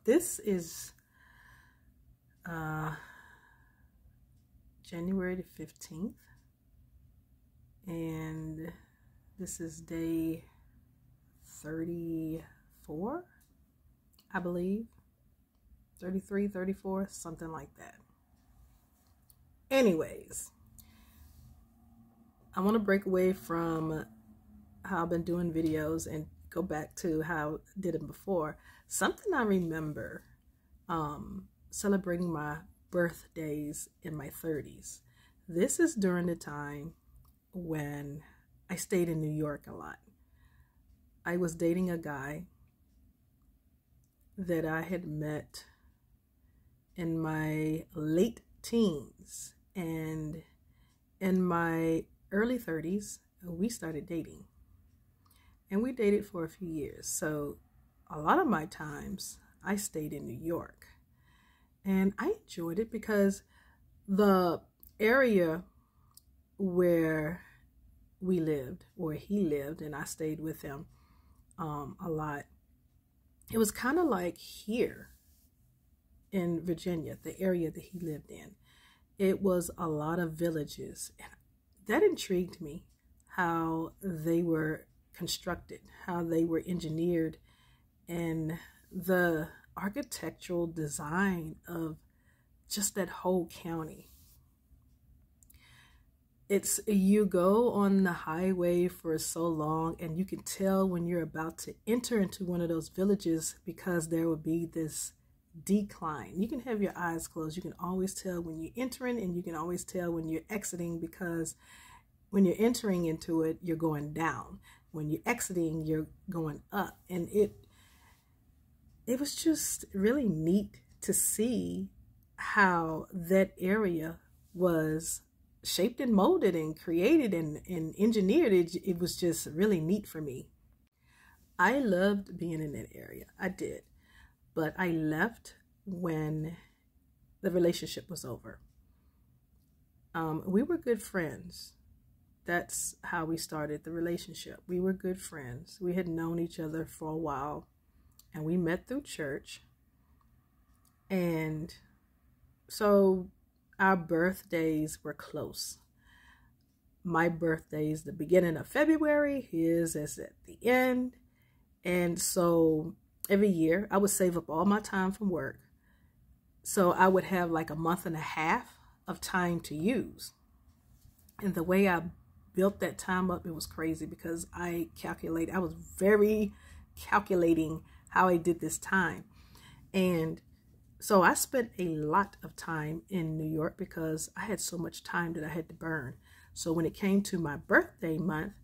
This is January the 15th, and this is day 34, I believe. 33, 34, something like that. Anyways, I want to break away from how I've been doing videos and go back to how I did it before. Something I remember celebrating my birthdays in my 30s. This is during the time when I stayed in New York a lot. I was dating a guy that I had met in my late teens, and in my early 30s, we started dating. And we dated for a few years. So a lot of my times I stayed in New York. And I enjoyed it because the area where we lived, where he lived, and I stayed with him a lot, it was kind of like here in Virginia, the area that he lived in. It was a lot of villages. And that intrigued me, how they were constructed, how they were engineered, and the architectural design of just that whole county. It's, you go on the highway for so long and you can tell when you're about to enter into one of those villages, because there will be this decline. You can have your eyes closed. You can always tell when you're entering, and you can always tell when you're exiting, because when you're entering into it, you're going down. When you're exiting, you're going up. And it was just really neat to see how that area was shaped and molded and created and engineered. It was just really neat for me. I loved being in that area. I did. But I left when the relationship was over. We were good friends. That's how we started the relationship. We were good friends. We had known each other for a while, and we met through church. And so our birthdays were close. My birthday's the beginning of February. His is at the end. And so every year I would save up all my time from work. So I would have like a month and a half of time to use. And the way I built that time up, it was crazy, because I was very calculating how I did this time. And so I spent a lot of time in New York because I had so much time that I had to burn. So when it came to my birthday month,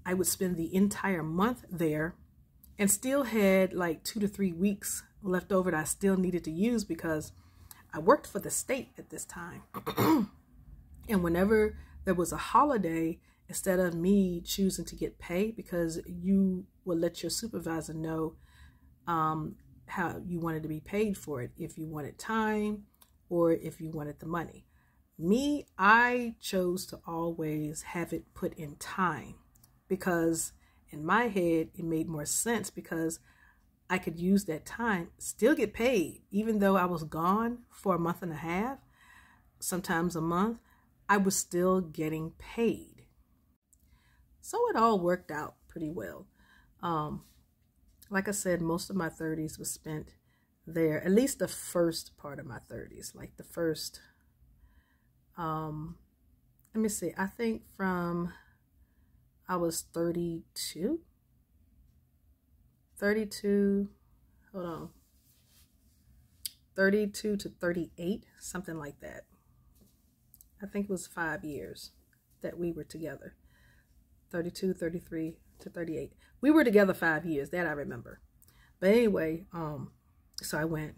I would spend the entire month there, and still had like 2 to 3 weeks left over that I still needed to use, because I worked for the state at this time. And whenever there was a holiday, instead of me choosing to get paid, because you will let your supervisor know how you wanted to be paid for it, if you wanted time or if you wanted the money. Me, I chose to always have it put in time, because in my head it made more sense, because I could use that time, still get paid, even though I was gone for a month and a half, sometimes a month, I was still getting paid. So it all worked out pretty well. Like I said, most of my 30s was spent there, at least the first part of my 30s, like the first, let me see, I think from, I was 32, hold on, 32 to 38, something like that. I think it was 5 years that we were together. 32, 33 to 38. We were together 5 years, that I remember. But anyway, so I went,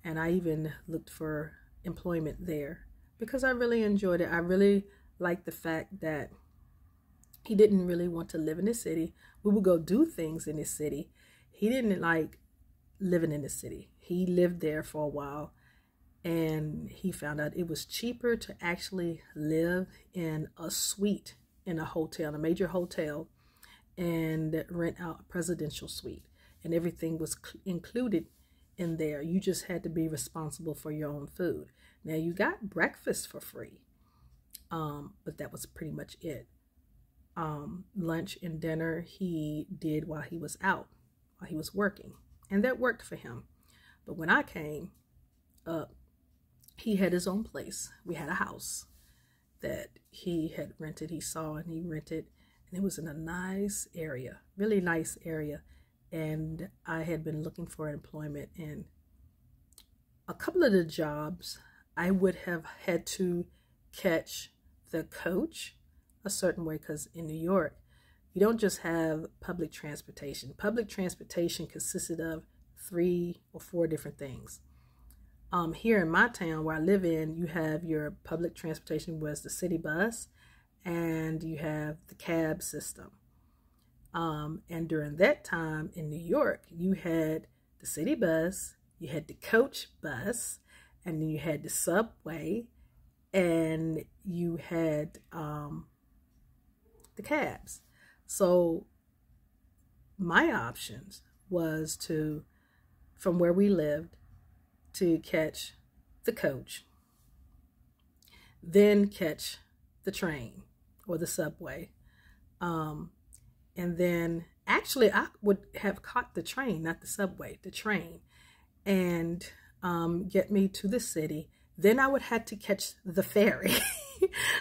and I even looked for employment there because I really enjoyed it. I really liked the fact that he didn't really want to live in the city. We would go do things in the city. He didn't like living in the city. He lived there for a while, and he found out it was cheaper to actually live in a suite in a hotel, a major hotel, and rent out a presidential suite. And everything was included in there. You just had to be responsible for your own food. Now you got breakfast for free, but that was pretty much it. Lunch and dinner he did while he was out, while he was working, and that worked for him. But when I came up, he had his own place. We had a house that he had rented. He saw and he rented, and it was in a nice area, really nice area. And I had been looking for employment, and a couple of the jobs I would have had to catch the coach a certain way, because in New York, you don't just have public transportation. Public transportation consisted of 3 or 4 different things. Here in my town where I live in, you have your public transportation was the city bus, and you have the cab system. And during that time in New York, you had the city bus, you had the coach bus, and then you had the subway, and you had the cabs. So my options was to, from where we lived, to catch the coach, then catch the train or the subway. And then actually I would have caught the train, not the subway, the train, and get me to the city. Then I would have to catch the ferry.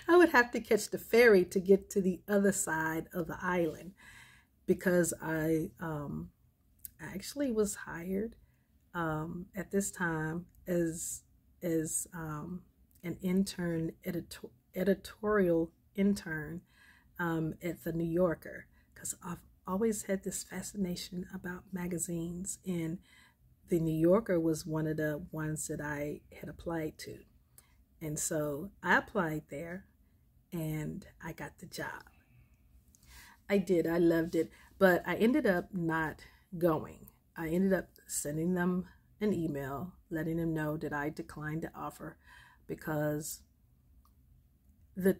I would have to catch the ferry to get to the other side of the island, because I actually was hired at this time as an intern, editorial intern at the New Yorker, because I've always had this fascination about magazines, and the New Yorker was one of the ones that I had applied to. And so I applied there and I got the job. I did. I loved it. But I ended up not going. I ended up sending them an email, letting them know that I declined the offer, because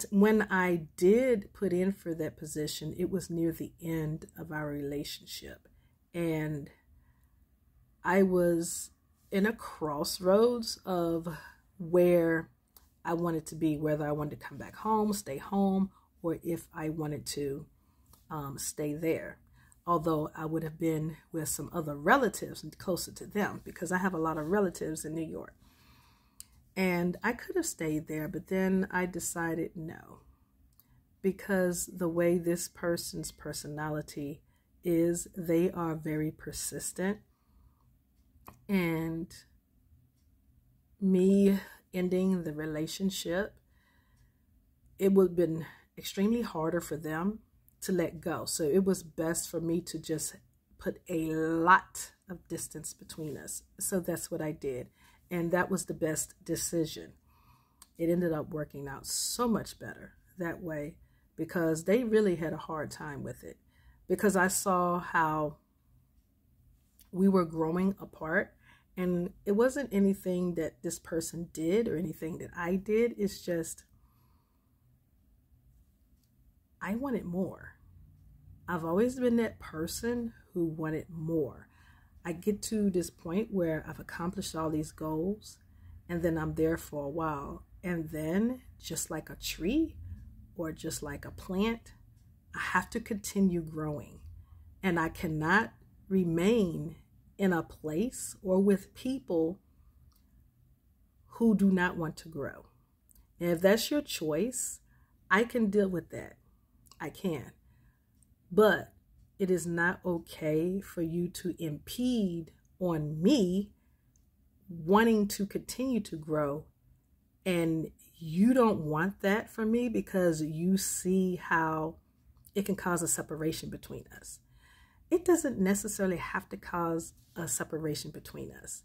when I did put in for that position, it was near the end of our relationship. And I was in a crossroads of where I wanted to be, whether I wanted to come back home, stay home, or if I wanted to stay there. Although I would have been with some other relatives and closer to them, because I have a lot of relatives in New York. And I could have stayed there, but then I decided no, because the way this person's personality is, they are very persistent. And me ending the relationship, it would have been extremely harder for them to let go. So it was best for me to just put a lot of distance between us. So that's what I did. And that was the best decision. It ended up working out so much better that way, because they really had a hard time with it, because I saw how we were growing apart. And it wasn't anything that this person did or anything that I did. It's just, I wanted more. I've always been that person who wanted more. I get to this point where I've accomplished all these goals, and then I'm there for a while. And then, just like a tree or just like a plant, I have to continue growing. And I cannot remain in a place or with people who do not want to grow. And if that's your choice, I can deal with that. I can. But it is not okay for you to impede on me wanting to continue to grow. And you don't want that for me, because you see how it can cause a separation between us. It doesn't necessarily have to cause a separation between us.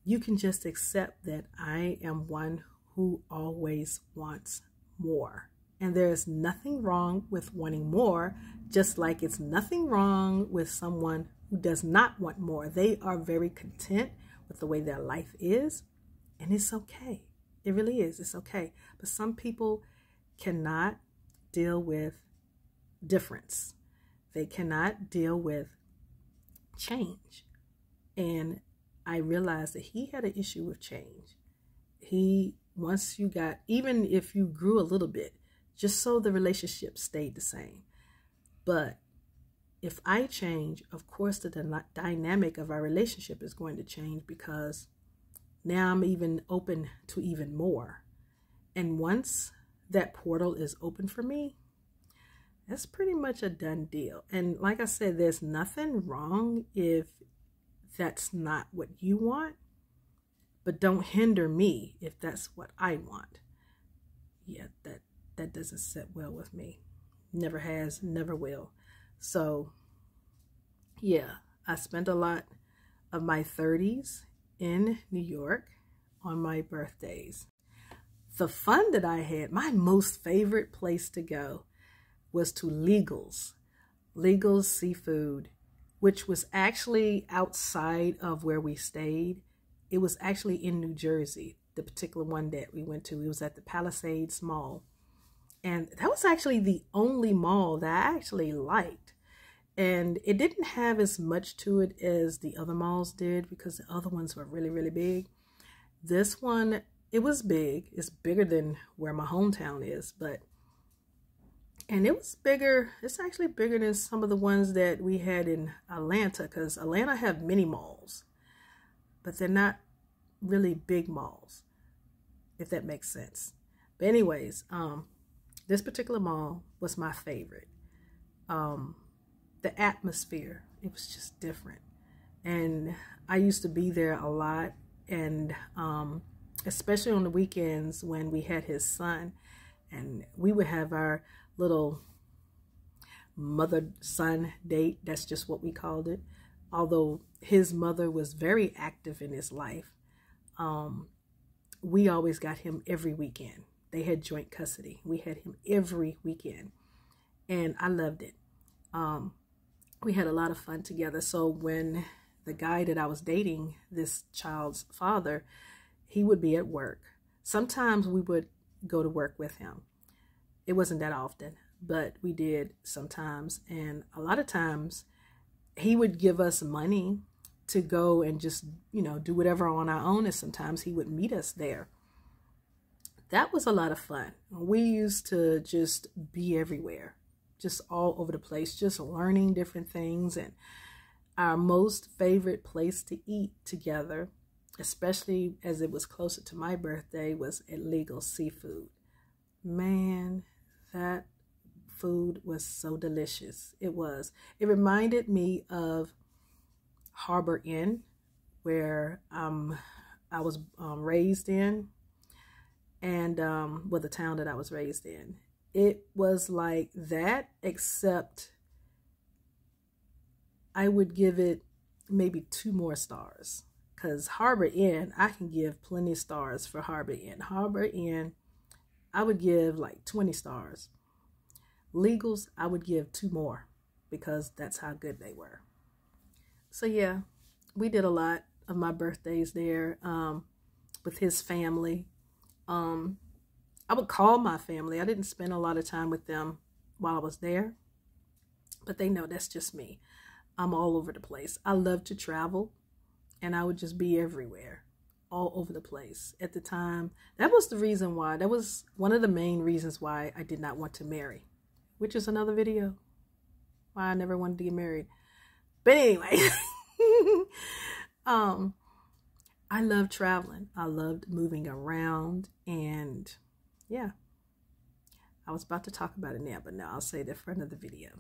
You can just accept that I am one who always wants more. And there is nothing wrong with wanting more, just like it's nothing wrong with someone who does not want more. They are very content with the way their life is, and it's okay. It really is. It's okay. But some people cannot deal with difference. They cannot deal with change. And I realized that he had an issue with change. Once you got, even if you grew a little bit, just so the relationship stayed the same. But if I change, of course, the dynamic of our relationship is going to change, because now I'm even open to even more. And once that portal is open for me, that's pretty much a done deal. And like I said, there's nothing wrong if that's not what you want, but don't hinder me if that's what I want. Yeah, that doesn't sit well with me. Never has, never will. So yeah, I spent a lot of my 30s in New York on my birthdays. The fun that I had, my most favorite place to go was to Legal's Seafood, which was actually outside of where we stayed. It was actually in New Jersey, the particular one that we went to. It was at the Palisades Mall. And that was actually the only mall that I actually liked. And it didn't have as much to it as the other malls did, because the other ones were really, really big. This one, it was big. It's bigger than where my hometown is, and it was bigger. It's actually bigger than some of the ones that we had in Atlanta, because Atlanta have mini malls, but they're not really big malls, if that makes sense. But anyways, this particular mall was my favorite. The atmosphere, it was just different. And I used to be there a lot, and especially on the weekends when we had his son, and we would have our little mother-son date. That's just what we called it. Although his mother was very active in his life, we always got him every weekend. They had joint custody. We had him every weekend, and I loved it. We had a lot of fun together. So when the guy that I was dating, this child's father, he would be at work. Sometimes we would go to work with him. It wasn't that often, but we did sometimes. And a lot of times he would give us money to go and just, do whatever on our own. And sometimes he would meet us there. That was a lot of fun. We used to just be everywhere, just all over the place, just learning different things. And our most favorite place to eat together, especially as it was closer to my birthday, was at Legal's Seafood. Man, that food was so delicious. It was. It reminded me of Harbor Inn, where I was raised in, and the town that I was raised in. It was like that, except I would give it maybe 2 more stars, because Harbor Inn, I can give plenty of stars for Harbor Inn. Harbor Inn, I would give like 20 stars. Legal's, I would give 2 more, because that's how good they were. So yeah, we did a lot of my birthdays there with his family. I would call my family. I didn't spend a lot of time with them while I was there, but they know that's just me. I'm all over the place. I love to travel, and I would just be everywhere, all over the place. At the time, that was the reason why, that was one of the main reasons why I did not want to marry, which is another video, why I never wanted to get married. But anyway, I love traveling. I loved moving around, and yeah, I was about to talk about it now, but now I'll say that for another video.